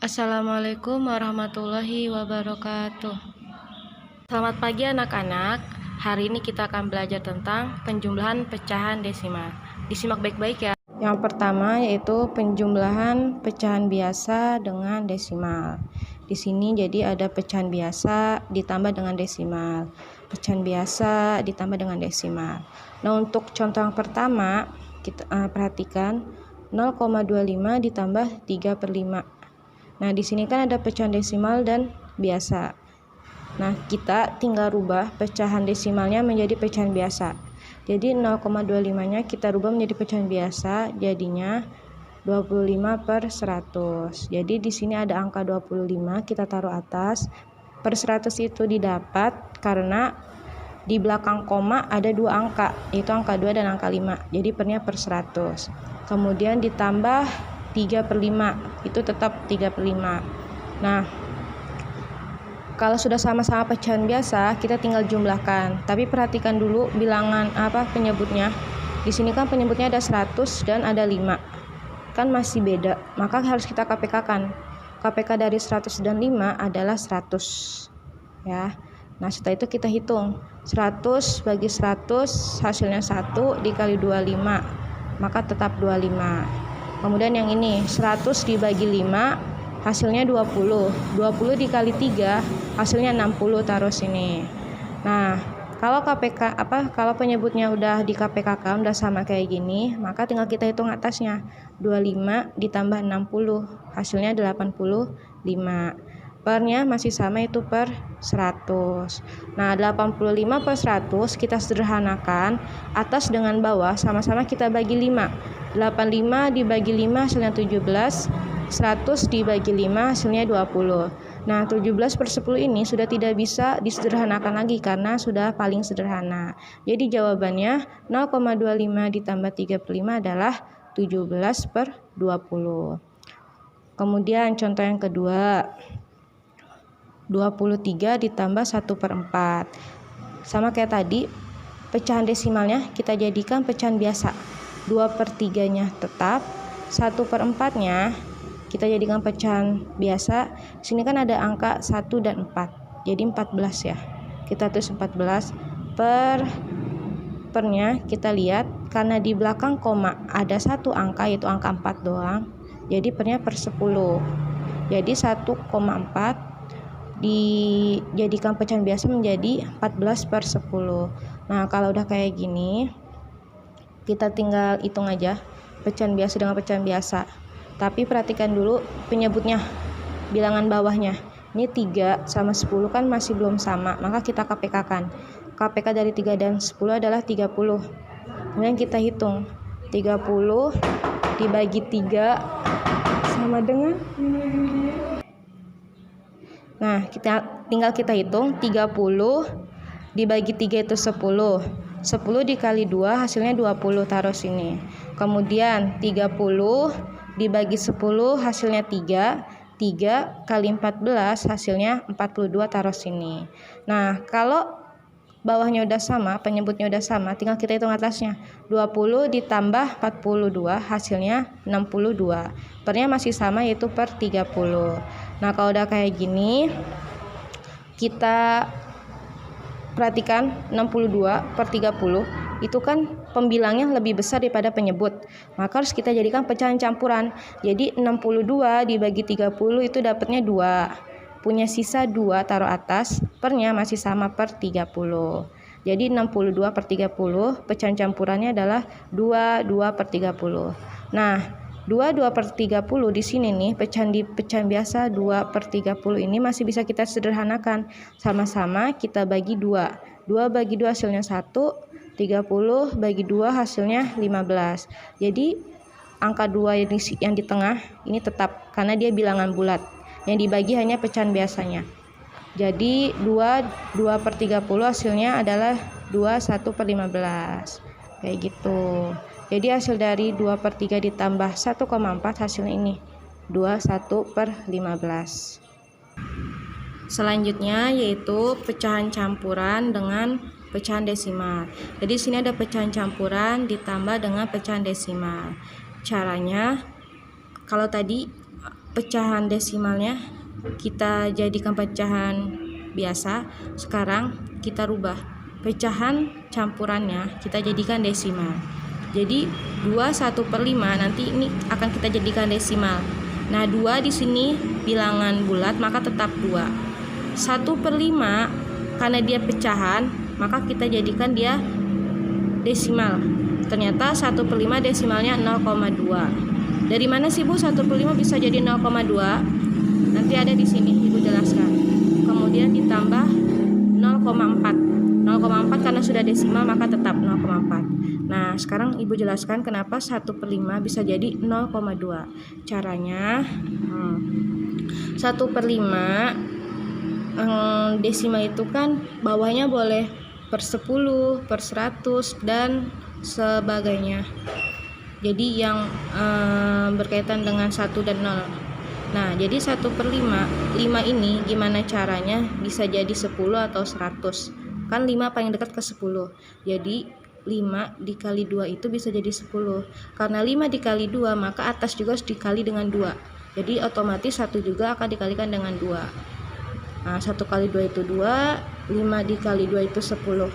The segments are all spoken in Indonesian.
Assalamualaikum warahmatullahi wabarakatuh. Selamat pagi anak-anak. Hari ini kita akan belajar tentang penjumlahan pecahan desimal. Disimak baik-baik ya. Yang pertama yaitu penjumlahan pecahan biasa dengan desimal. Di sini jadi ada pecahan biasa ditambah dengan desimal. Pecahan biasa ditambah dengan desimal. Nah, untuk contoh yang pertama kita perhatikan 0,25 ditambah 3/5. Nah, di sini kan ada pecahan desimal dan biasa. Nah, kita tinggal rubah pecahan desimalnya menjadi pecahan biasa. Jadi 0,25-nya kita rubah menjadi pecahan biasa, jadinya 25/100. Jadi di sini ada angka 25, kita taruh atas. Per 100 itu didapat karena di belakang koma ada dua angka, yaitu angka 2 dan angka 5. Jadi pernya per 100. Kemudian ditambah 3/5, itu tetap 3/5. Nah, kalau sudah sama-sama pecahan biasa, kita tinggal jumlahkan. Tapi perhatikan dulu bilangan penyebutnya. Di sini kan penyebutnya ada 100 dan ada 5. Kan masih beda, maka harus kita KPK-kan. KPK dari 100 dan 5 adalah 100. Ya. Nah, setelah itu kita hitung. 100 bagi 100 hasilnya 1 dikali 25, maka tetap 25. Kemudian yang ini 100 dibagi 5 hasilnya 20. 20 dikali 3 hasilnya 60, taruh sini. Nah, kalau kalau penyebutnya udah di KPK-kan udah sama kayak gini, maka tinggal kita hitung atasnya. 25 ditambah 60 hasilnya 85. Pernya masih sama, itu per 100. Nah, 85/100 kita sederhanakan, atas dengan bawah sama-sama kita bagi 5. 85 dibagi 5 hasilnya 17, 100 dibagi 5 hasilnya 20. Nah, 17/10 ini sudah tidak bisa disederhanakan lagi karena sudah paling sederhana. Jadi jawabannya 0,25 ditambah 3/5 adalah 17/20. Kemudian contoh yang kedua, 23 ditambah 1/4. Sama kayak tadi, pecahan desimalnya kita jadikan pecahan biasa. 2/3-nya tetap, 1/4-nya kita jadikan pecahan biasa. Sini kan ada angka 1 dan 4. Jadi 14 ya. Kita tulis 14 pernya kita lihat karena di belakang koma ada satu angka, yaitu angka 4 doang. Jadi pernya per 10. Jadi 1,4 dijadikan pecahan biasa menjadi 14/10. Nah, kalau udah kayak gini, kita tinggal hitung aja pecahan biasa dengan pecahan biasa. Tapi perhatikan dulu penyebutnya, bilangan bawahnya. Ini 3 sama 10 kan masih belum sama, maka kita KPK-kan. KPK dari 3 dan 10 adalah 30. Kemudian kita hitung 30 dibagi 3 sama dengan, nah, tinggal kita hitung 30 dibagi 3 itu 10. 10 dikali 2 hasilnya 20, taruh sini. Kemudian 30 dibagi 10 hasilnya 3. 3 kali 14 hasilnya 42, taruh sini. Nah, kalau bawahnya udah sama, penyebutnya udah sama, tinggal kita hitung atasnya. 20 ditambah 42 hasilnya 62. Pernya masih sama, yaitu per 30. Nah, kalau udah kayak gini, kita perhatikan 62/30 itu kan pembilangnya lebih besar daripada penyebut, maka harus kita jadikan pecahan campuran. Jadi 62 dibagi 30 itu dapatnya 2, punya sisa 2 taruh atas, pernya masih sama per 30. Jadi 62/30 pecahan campurannya adalah 22/30. Nah, 22/30 di sini nih, pecahan biasa 2/30 ini masih bisa kita sederhanakan. Sama-sama kita bagi 2. 2 bagi 2 hasilnya 1, 30 bagi 2 hasilnya 15. Jadi angka 2 yang di tengah ini tetap karena dia bilangan bulat. Yang dibagi hanya pecahan biasanya. Jadi 2/30 hasilnya adalah 21/15. Kayak gitu. Jadi hasil dari 2/3 ditambah 1,4 hasilnya ini 21/15. Selanjutnya yaitu pecahan campuran dengan pecahan desimal. Jadi sini ada pecahan campuran ditambah dengan pecahan desimal. Caranya, kalau tadi pecahan desimalnya kita jadikan pecahan biasa. Sekarang kita rubah pecahan campurannya, kita jadikan desimal. Jadi 2/1/5 nanti ini akan kita jadikan desimal. Nah, 2 di sini bilangan bulat maka tetap 2. 1/5 karena dia pecahan maka kita jadikan dia desimal. Ternyata 1/5 desimalnya 0,2. Dari mana sih Bu 1/5 bisa jadi 0,2? Nanti ada di sini Ibu jelaskan. Kemudian ditambah 0,4. 0,4 karena sudah desimal maka tetap 0,4. Nah, sekarang Ibu jelaskan kenapa 1/5 bisa jadi 0,2. Caranya 1/5 desimal itu kan bawahnya boleh per 10, per 100 dan sebagainya. Jadi yang berkaitan dengan 1 dan 0. Nah, jadi 1/5 ini gimana caranya bisa jadi 10 atau 100? Kan 5 paling dekat ke 10. Jadi 5 dikali 2 itu bisa jadi 10. Karena 5 dikali 2 maka atas juga harus dikali dengan 2. Jadi otomatis 1 juga akan dikalikan dengan 2. Nah, 1 kali 2 itu 2, 5 dikali 2 itu 10.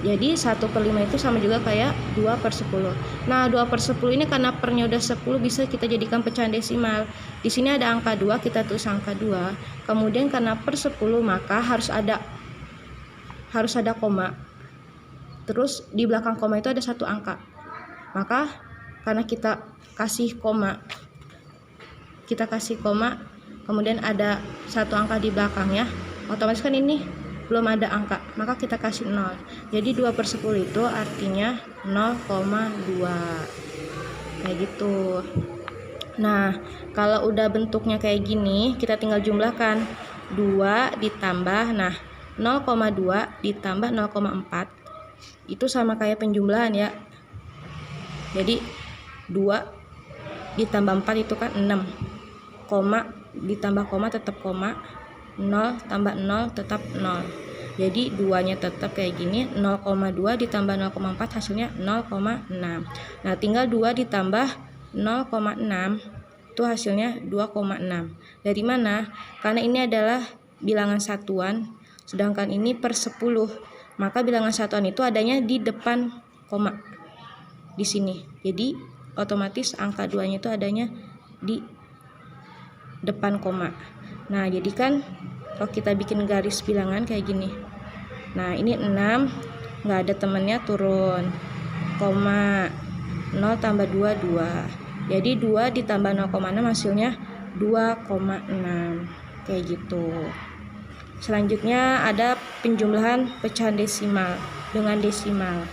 Jadi 1/5 itu sama juga kayak 2/10. Nah, 2/10 ini karena pernya udah 10 bisa kita jadikan pecahan desimal. Di sini ada angka 2, kita tulis angka 2. Kemudian karena per 10 maka harus ada koma. Terus di belakang koma itu ada 1 angka. Maka karena kita kasih koma, kemudian ada 1 angka di belakangnya, otomatis kan ini belum ada angka, maka kita kasih 0. Jadi 2/10 itu artinya 0,2. Kayak gitu. Nah, kalau udah bentuknya kayak gini, kita tinggal jumlahkan. 2 ditambah, 0,2 ditambah 0,4 itu sama kayak penjumlahan ya. Jadi 2 ditambah 4 itu kan 6. Koma ditambah koma tetap koma. 0 tambah 0 tetap 0. Jadi 2-nya tetap kayak gini. 0,2 ditambah 0,4 hasilnya 0,6. Nah, tinggal 2 ditambah 0,6 itu hasilnya 2,6. Dari mana? Karena ini adalah bilangan satuan, sedangkan ini per 10. Maka bilangan satuan itu adanya di depan koma di sini. Jadi otomatis angka 2-nya itu adanya di depan koma. Nah, jadi kan kalau kita bikin garis bilangan kayak gini. Nah, ini 6, nggak ada temennya turun. Koma 0 tambah 2, 2. Jadi 2 ditambah 0,6 hasilnya 2,6. Kayak gitu. Selanjutnya ada penjumlahan pecahan desimal dengan desimal.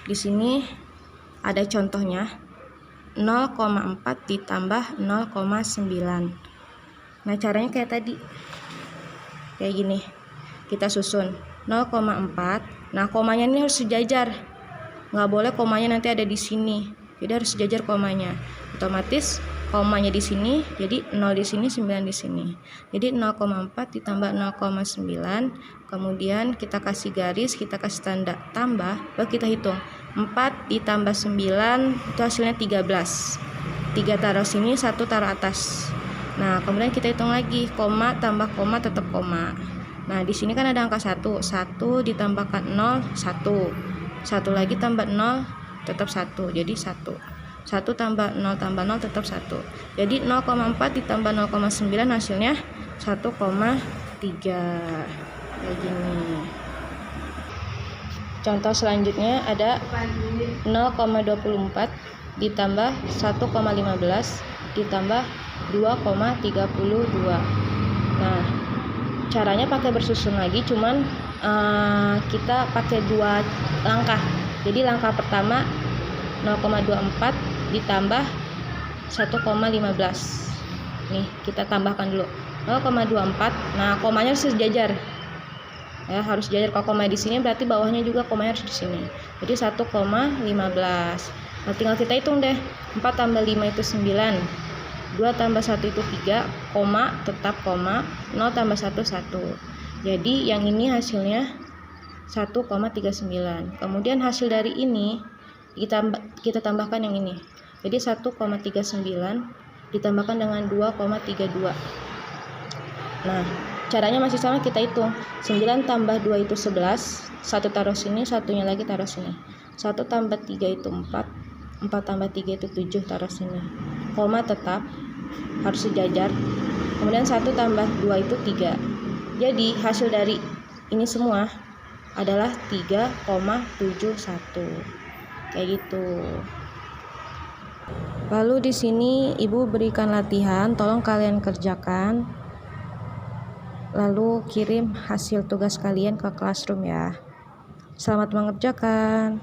Di sini ada contohnya. 0,4 ditambah 0,9. Nah, caranya kayak tadi. Kayak gini. Kita susun 0,4. Nah, komanya ini harus sejajar. Nggak boleh komanya nanti ada di sini. Jadi harus sejajar komanya. Otomatis komanya di sini, jadi 0 di sini, 9 di sini. Jadi 0,4 ditambah 0,9. Kemudian kita kasih garis, kita kasih tanda tambah, baru kita hitung. 4 ditambah 9 itu hasilnya 13. 3 taruh sini, 1 taruh atas. Nah, kemudian kita hitung lagi, koma tambah koma tetap koma. Nah, di sini kan ada angka 1. 1 ditambahkan 0, 1. 1 lagi tambah 0 tetap 1. Jadi 1. 1 tambah 0 tetap 1. Jadi 0,4 ditambah 0,9 hasilnya 1,3. Kayak gini. Contoh selanjutnya ada 0,24 ditambah 1,15 ditambah 2,32. Nah, caranya pakai bersusun lagi, cuman kita pakai 2 langkah. Jadi langkah pertama 0,24 ditambah 1,15. Nih, kita tambahkan dulu 0,24. Nah, komanya harus sejajar. Ya, harus sejajar. Kalau koma di sini berarti bawahnya juga komanya harus di sini. Jadi 1,15. Nah, tinggal kita hitung deh. 4 tambah 5 itu 9. 2 tambah 1 itu 3, koma tetap koma, 0 tambah 1 1. Jadi yang ini hasilnya 1,39. Kemudian hasil dari ini kita tambahkan yang ini. Jadi 1,39 ditambahkan dengan 2,32. Nah, caranya masih sama, kita hitung. 9 tambah 2 itu 11, 1 taruh sini, satunya lagi taruh sini. 1 tambah 3 itu 4, 4 tambah 3 itu 7, taruh sini. Koma tetap harus sejajar. Kemudian 1 tambah 2 itu 3. Jadi hasil dari ini semua adalah 3,71. Kayak gitu. Lalu di sini Ibu berikan latihan, tolong kalian kerjakan. Lalu kirim hasil tugas kalian ke Classroom ya. Selamat mengerjakan.